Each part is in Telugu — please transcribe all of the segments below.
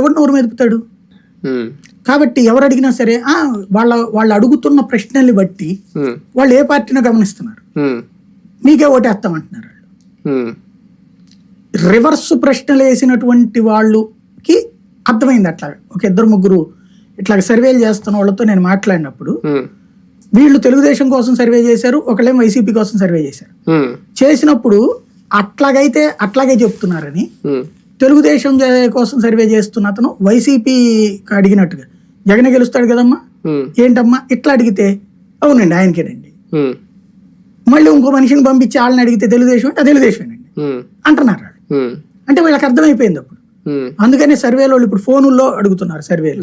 ఎవడు నోరు మెదుపుతాడు? కాబట్టి ఎవరు అడిగినా సరే వాళ్ళు అడుగుతున్న ప్రశ్నల్ని బట్టి వాళ్ళు ఏ పార్టీని గమనిస్తున్నారు, మీకే ఓటేస్తామంటున్నారు వాళ్ళు. రివర్స్ ప్రశ్నలు వేసినటువంటి వాళ్ళకి అర్థమైంది. అట్లా ఒక ఇద్దరు ముగ్గురు ఇట్లా సర్వేలు చేస్తున్న వాళ్ళతో నేను మాట్లాడినప్పుడు, వీళ్ళు తెలుగుదేశం కోసం సర్వే చేశారు, ఒకళ్ళేమో వైసీపీ కోసం సర్వే చేశారు. చేసినప్పుడు అట్లాగే చెప్తున్నారని తెలుగుదేశం కోసం సర్వే చేస్తున్న అతను వైసీపీ అడిగినట్టుగా జగన్ గెలుస్తాడు కదమ్మా, ఏంటమ్మా ఇట్లా అడిగితే అవునండి ఆయనకేనండి, మళ్ళీ ఇంకో మనిషిని పంపించి వాళ్ళని అడిగితే తెలుగుదేశం అంటే తెలుగుదేశమేనండి అంటున్నారు వాళ్ళు. అంటే వీళ్ళకి అర్థమైపోయింది అప్పుడు. అందుకనే సర్వేలో ఇప్పుడు ఫోనుల్లో అడుగుతున్నారు. సర్వేలు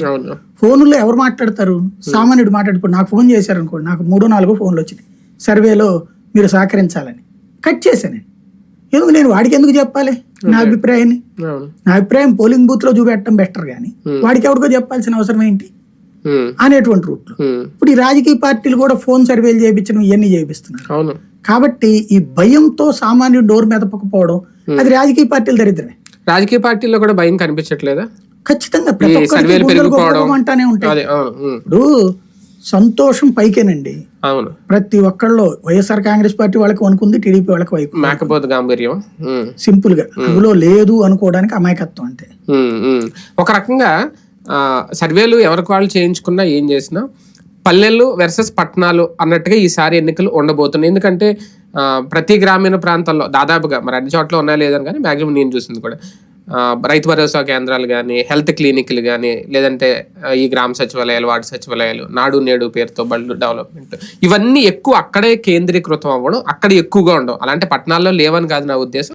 ఫోనుల్లో ఎవరు మాట్లాడతారు? సామాన్యుడు మాట్లాడుకో. నాకు ఫోన్ చేశారు అనుకోండి, నాకు 3-4 ఫోన్లు వచ్చినాయి సర్వేలో మీరు సహకరించాలని, కట్ చేశాను. ఎందుకు నేను వాడికి ఎందుకు చెప్పాలి నా అభిప్రాయాన్ని? నా అభిప్రాయం పోలింగ్ బూత్ లో చూపెట్టడం బెటర్ గానీ వాడికి ఎవరికో చెప్పాల్సిన అవసరం ఏంటి అనేటువంటి రూట్లో ఇప్పుడు ఈ రాజకీయ పార్టీలు కూడా ఫోన్ సర్వేలు చేయించడం ఇవన్నీ చేయిస్తున్నారు. కాబట్టి ఈ భయంతో సామాన్యుడు డోర్ మెదపకపోవడం అది రాజకీయ పార్టీలు దరిద్రమే. రాజకీయ పార్టీల్లో కూడా భయం కనిపించట్లేదా? ఖచ్చితంగా ప్రతి ఒక్కరికి అంటానే ఉంటాయి. ఇప్పుడు సంతోషం పైకేనండి. అవును, ప్రతి ఒక్కళ్ళు వైఎస్ఆర్ కాంగ్రెస్ పార్టీ వాళ్ళకి వణుకుంది, టీడీపీ వాళ్ళకి మేకపోతు గాంభీర్యం. సింపుల్ గా అందులో లేదు అనుకోవడానికి అమాయకత్వం అంతే. ఒక రకంగా సర్వేలు ఎవరికి వాళ్ళు చేయించుకున్నా ఏం చేసినా పల్లెలు వర్సెస్ పట్టణాలు అన్నట్టుగా ఈసారి ఎన్నికలు ఉండబోతున్నాయి. ఎందుకంటే ప్రతి గ్రామీణ ప్రాంతాల్లో దాదాపుగా మరి అన్ని చోట్ల ఉన్నాయో లేదని కానీ మాక్సిమం నేను చూసింది కూడా రైతు భరోసా కేంద్రాలు కానీ, హెల్త్ క్లినిక్లు కానీ, లేదంటే ఈ గ్రామ సచివాలయాలు, వార్డు సచివాలయాలు, నాడు నేడు పేరుతో బళ్ళు డెవలప్మెంట్, ఇవన్నీ ఎక్కువ అక్కడే కేంద్రీకృతం అవ్వడం, అక్కడ ఎక్కువగా ఉండవు. అలాంటి పట్టణాల్లో లేవని కాదు నా ఉద్దేశం.